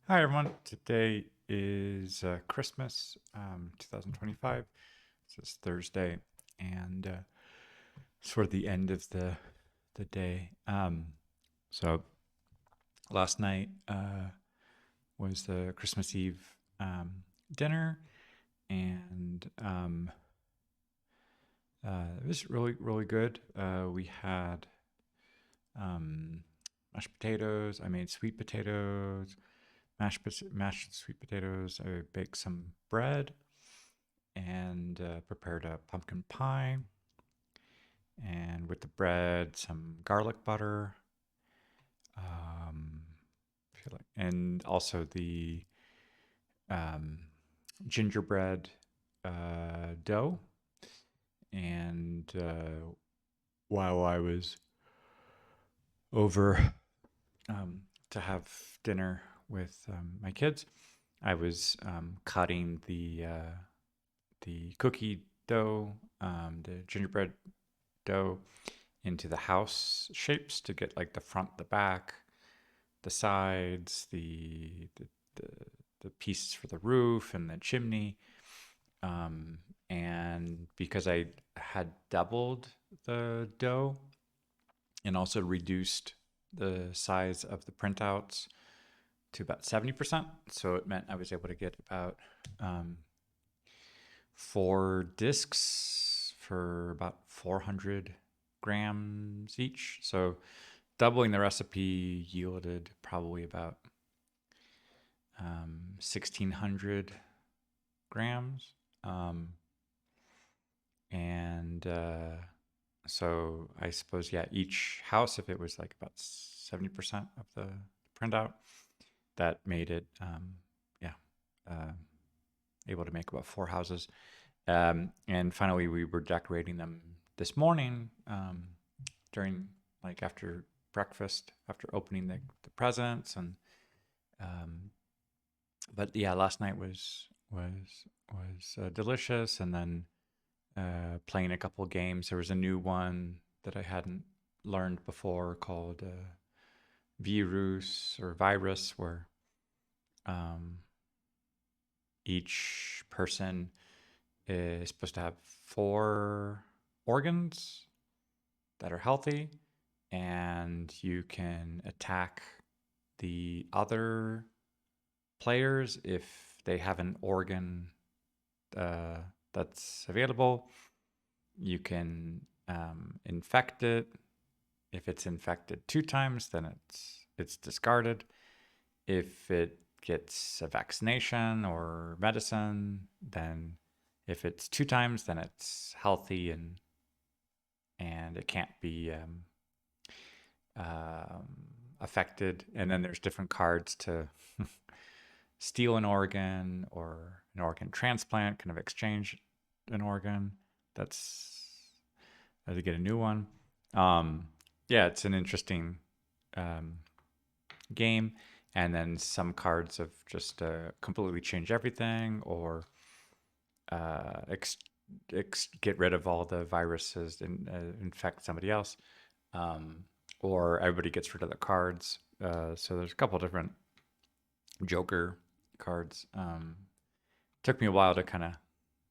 Hi, everyone. Today is Christmas 2025. This is Thursday, and sort of the end of the day. So last night was the Christmas Eve dinner, and it was really good. We had um, mashed potatoes. I made sweet potatoes, mashed sweet potatoes. I baked some bread and prepared a pumpkin pie. And with the bread, some garlic butter. And also the um, gingerbread dough. And while I was over to have dinner with my kids, I was cutting the cookie dough, the gingerbread dough into the house shapes to get like the front, the back, the sides, the, the pieces for the roof and the chimney. And because I had doubled the dough and also reduced the size of the printouts to about 70%, so it meant I was able to get about um, 4 discs for about 400 grams each. So doubling the recipe yielded probably about 1,600 grams. And so I suppose, yeah, each house, if it was like about 70% of the printout, that made it, yeah, uh, able to make about 4 houses. And finally, we were decorating them this morning during, like, after breakfast, after opening the presents. And um, but yeah, last night was delicious, and then playing a couple games. There was a new one that I hadn't learned before called Virus, where um, each person is supposed to have 4 organs that are healthy, and you can attack the other players if they have an organ uh, that's available. You can infect it. If it's infected 2 times, then it's discarded. If it gets a vaccination or medicine, then if it's 2 times, then it's healthy and it can't be um, affected. And then there's different cards to steal an organ or an organ transplant, kind of exchange an organ. That's to get a new one. Um, yeah, it's an interesting um, game. And then some cards have just completely changed everything, or uh, ex- get rid of all the viruses and infect somebody else, um, or everybody gets rid of the cards. So there's a couple different Joker cards. Took me a while to kind of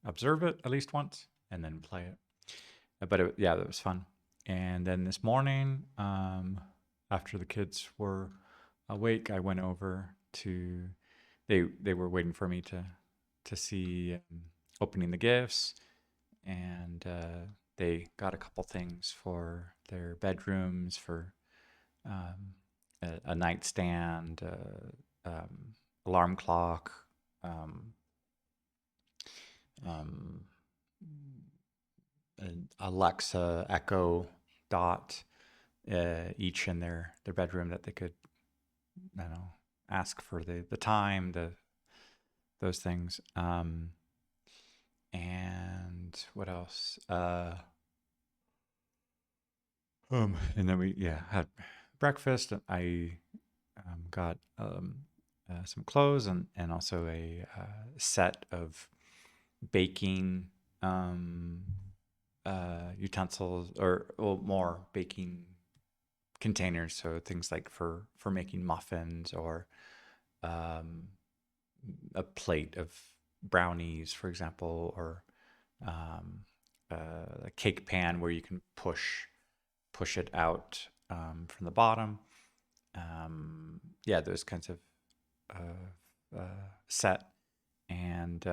observe it at least once and then play it. But yeah, that was fun. And then this morning, after the kids were awake, I went over to. They were waiting for me to see opening the gifts, and they got a couple things for their bedrooms, for um, a nightstand, alarm clock, um, um, an Alexa Echo Dot, each in their bedroom that they could, I don't know, ask for the time, those things. And what else? And then we, yeah, had breakfast. I got some clothes, and also a set of baking um, utensils, or well, more baking containers. So things like for making muffins, or um, a plate of brownies, for example, or um, a cake pan where you can push it out from the bottom. Yeah, those kinds of set. And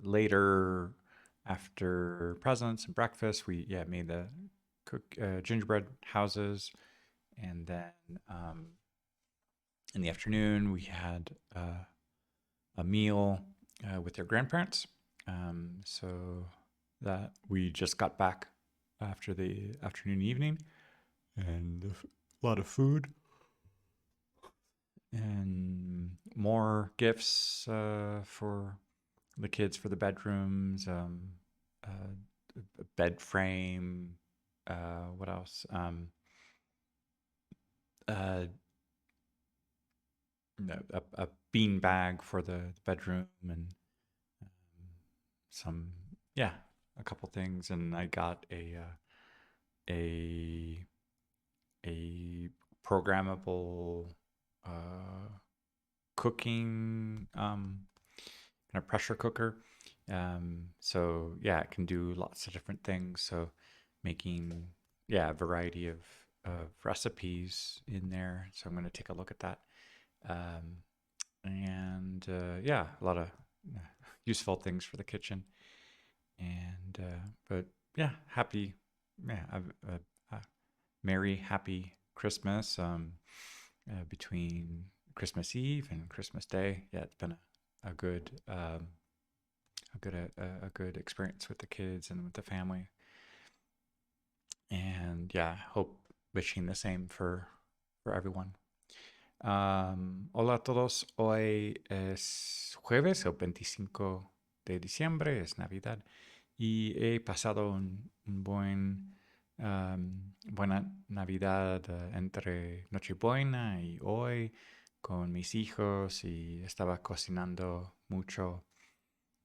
later, after presents and breakfast, we made the gingerbread houses, and then in the afternoon we had a meal with their grandparents. So that we just got back after the afternoon evening, and a lot of food and more gifts for the kids for the bedrooms, a bed frame. What else? Uh, a bean bag for the bedroom, and um, some, yeah, a couple things. And I got a a programmable cooking kind of pressure cooker. So yeah, it can do lots of different things. So making a variety of recipes in there. So I'm going to take a look at that. And yeah, a lot of uh, useful things for the kitchen. And but yeah, happy, yeah, merry, happy Christmas between Christmas Eve and Christmas Day. Yeah, it's been a good a good experience with the kids and with the family. And yeah, hope wishing the same for everyone. Hola a todos, hoy es jueves, el 25 de diciembre, es Navidad, y he pasado buena Navidad entre Nochebuena y hoy con mis hijos, y estaba cocinando mucho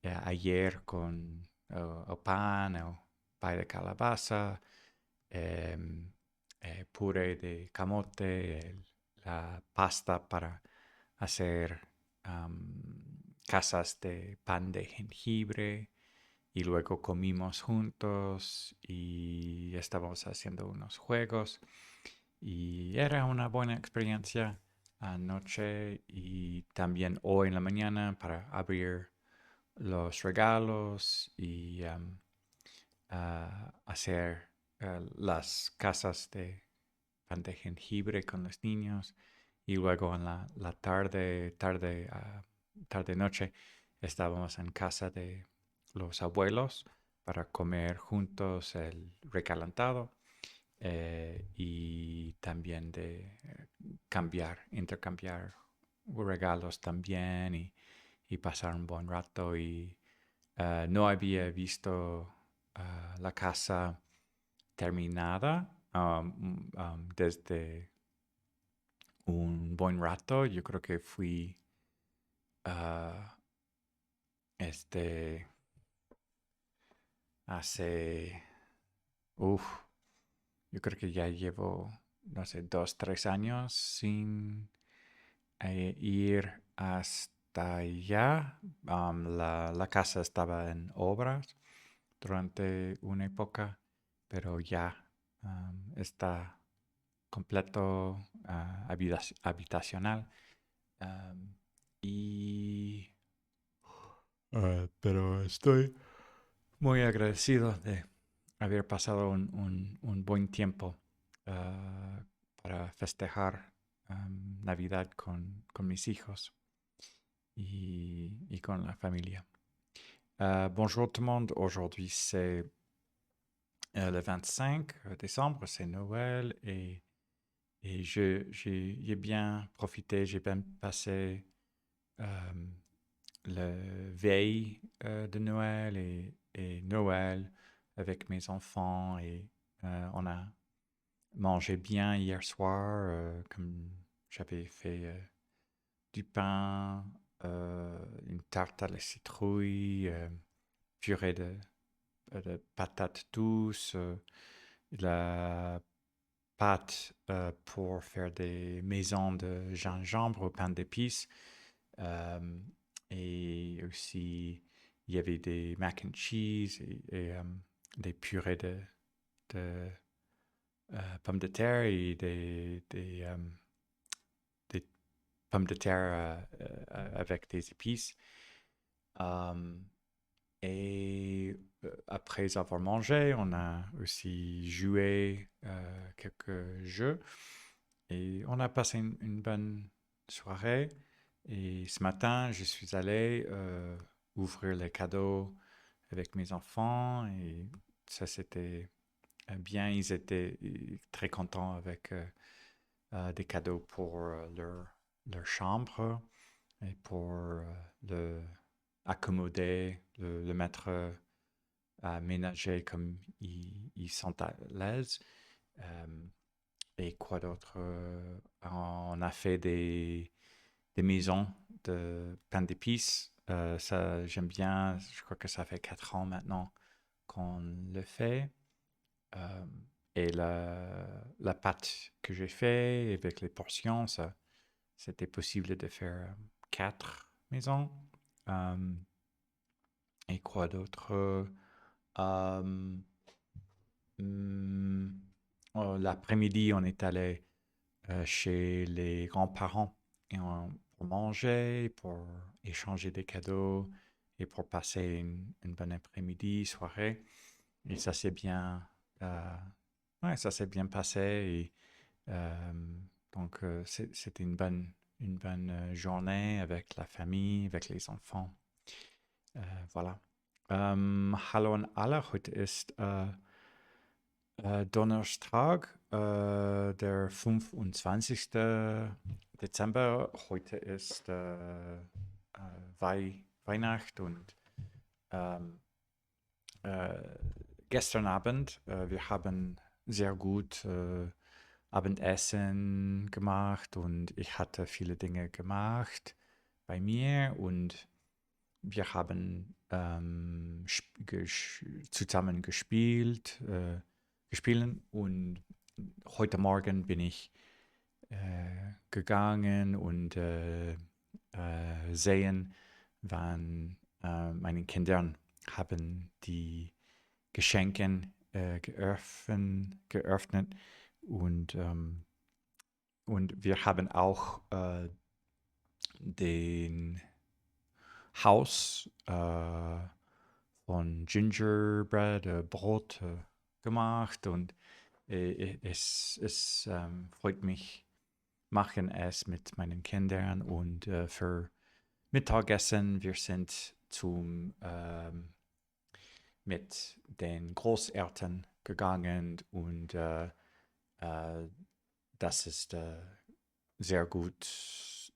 ayer con el pan, el pie de calabaza, em, puré de camote, la pasta para hacer casas de pan de jengibre, y luego comimos juntos y estábamos haciendo unos juegos, y era una buena experiencia anoche y también hoy en la mañana para abrir los regalos y hacer las casas de pan de jengibre con los niños. Y luego en la tarde noche estábamos en casa de los abuelos para comer juntos el recalentado, y también de intercambiar regalos también, y pasar un buen rato. Y no había visto la casa terminada desde un buen rato. Yo creo que fui ah, este hace, uf, yo creo que ya llevo, no sé, 2, 3 años sin ir hasta allá. La casa estaba en obras durante una época, pero ya está completo, habitacional. am, y pero estoy muy agradecido de haber pasado un buen tiempo ah, para festejar Navidad con mis hijos y con la familia. Bonjour tout le monde, aujourd'hui c'est le 25 décembre, c'est Noël, et j'ai bien profité, j'ai bien passé le veille de Noël et Noël avec mes enfants, et on a mangé bien hier soir, comme j'avais fait du pain, une tarte à la citrouille, purée de patates douces, la pâte pour faire des maisons de gingembre au pain d'épices. Euh, et aussi, il y avait des mac and cheese et des purées de pommes de terre et des pommes de terre avec des épices. Euh, et après avoir mangé, on a aussi joué quelques jeux et on a passé une bonne soirée. Et ce matin, je suis allé ouvrir les cadeaux avec mes enfants et ça c'était bien. Ils étaient très contents avec des cadeaux pour leur chambre et pour le accommoder, le mettre à ménager comme ils sont à l'aise. Euh, et quoi d'autre? On a fait des maisons de pain d'épices. Ça, j'aime bien. Je crois que ça fait 4 ans maintenant qu'on le fait. Euh, et la pâte que j'ai fait avec les portions, ça, c'était possible de faire 4 maisons. Euh, et quoi d'autre? Euh, hmm, L'après-midi, on est allé chez les grands-parents et pour manger, pour échanger des cadeaux et pour passer une bonne après-midi, soirée. Et ça s'est bien, ouais, ça s'est bien passé. Et, euh, donc, c'était une bonne journée avec la famille, avec les enfants. Voilà. Hallo an alle, heute ist Donnerstag, der 25. Dezember. Heute ist Weihnacht und ähm, äh, gestern Abend, wir haben sehr gut Abendessen gemacht und ich hatte viele Dinge gemacht bei mir und wir haben zusammen gespielt und heute Morgen bin ich gegangen und sehen, wann meine Kinder haben die Geschenke geöffnet und wir haben auch den Haus von Gingerbread, Brot gemacht und es freut mich, machen es mit meinen Kindern und für Mittagessen, wir sind mit den Großeltern gegangen und das ist sehr gut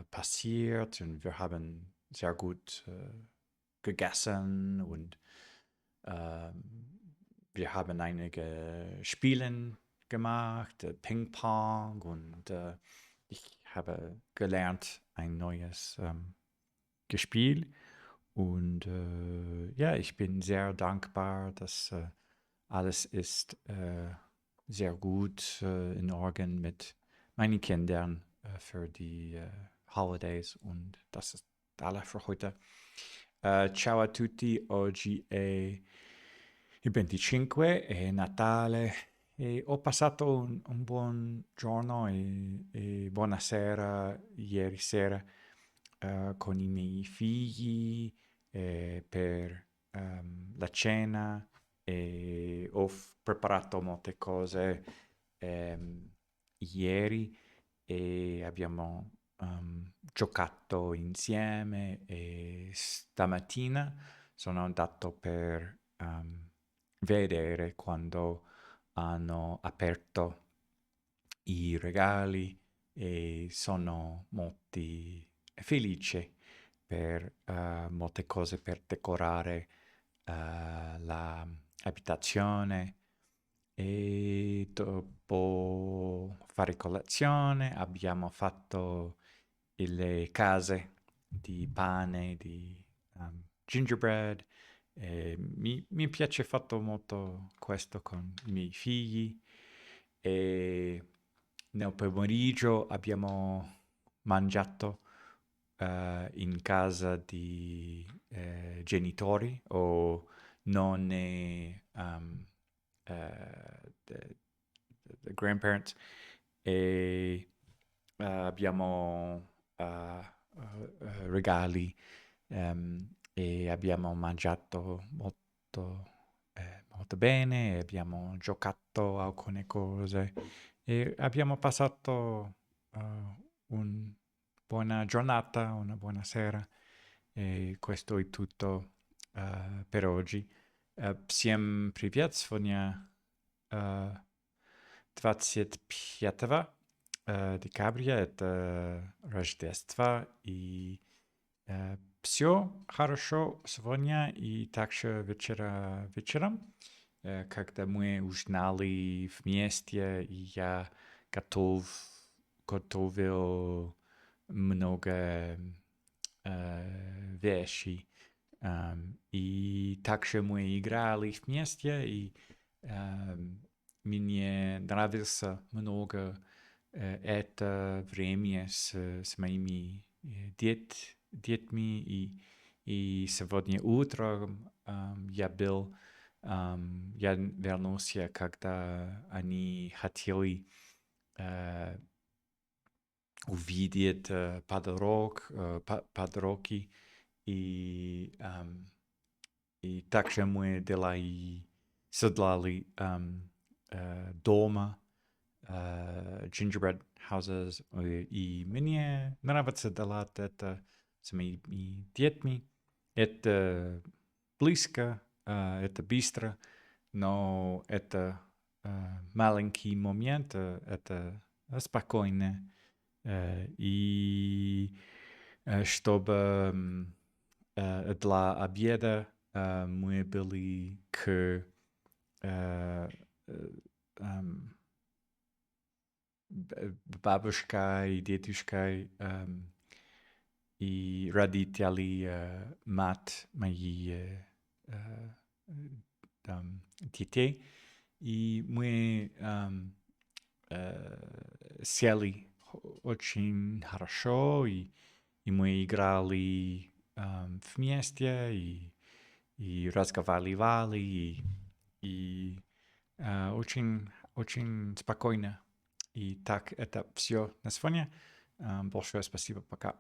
passiert und wir haben sehr gut gegessen und wir haben einige Spiele gemacht, Ping-Pong und ich habe gelernt ein neues Gespiel und ja, ich bin sehr dankbar, dass alles ist sehr gut in Ordnung mit meinen Kindern für die Holidays und das ist alles für heute. Ciao a tutti, oggi è il 25, è Natale e ho passato un buon giorno e buonasera ieri sera con i miei figli per la cena e ho preparato molte cose ieri e abbiamo giocato insieme e stamattina sono andato per vedere quando hanno aperto i regali e sono molto felice per molte cose per decorare la abitazione e dopo fare colazione abbiamo fatto le case di pane, di gingerbread. Mi piace fatto molto questo con i miei figli e nel pomeriggio abbiamo mangiato in casa di genitori o nonni, the grandparents, e abbiamo regali e abbiamo mangiato molto bene, e abbiamo giocato a alcune cose e abbiamo passato una buona giornata, una buona sera e questo è tutto per oggi. Всем привет! Сегодня 25 декабря, это Рождество, и все хорошо сегодня и также вечером, когда мы ужинали вместе, и я готовил много вещей. И также мы играли вместе, и мне нравится много это время с моими детьми, и сегодня утром я вернулся, когда они хотели увидеть подруги, и также мы создали дома gingerbread houses, и мне нравится делать это с моими детьми. Это близко, это быстро, но это маленький момент, это спокойно. И чтобы для обеда мы были к бабушкой и дедушкой и родители мать моих детей. И мы сели очень хорошо, и мы играли вместе, и разговаривали, и очень спокойно. И так это все на сегодня. Большое спасибо, пока.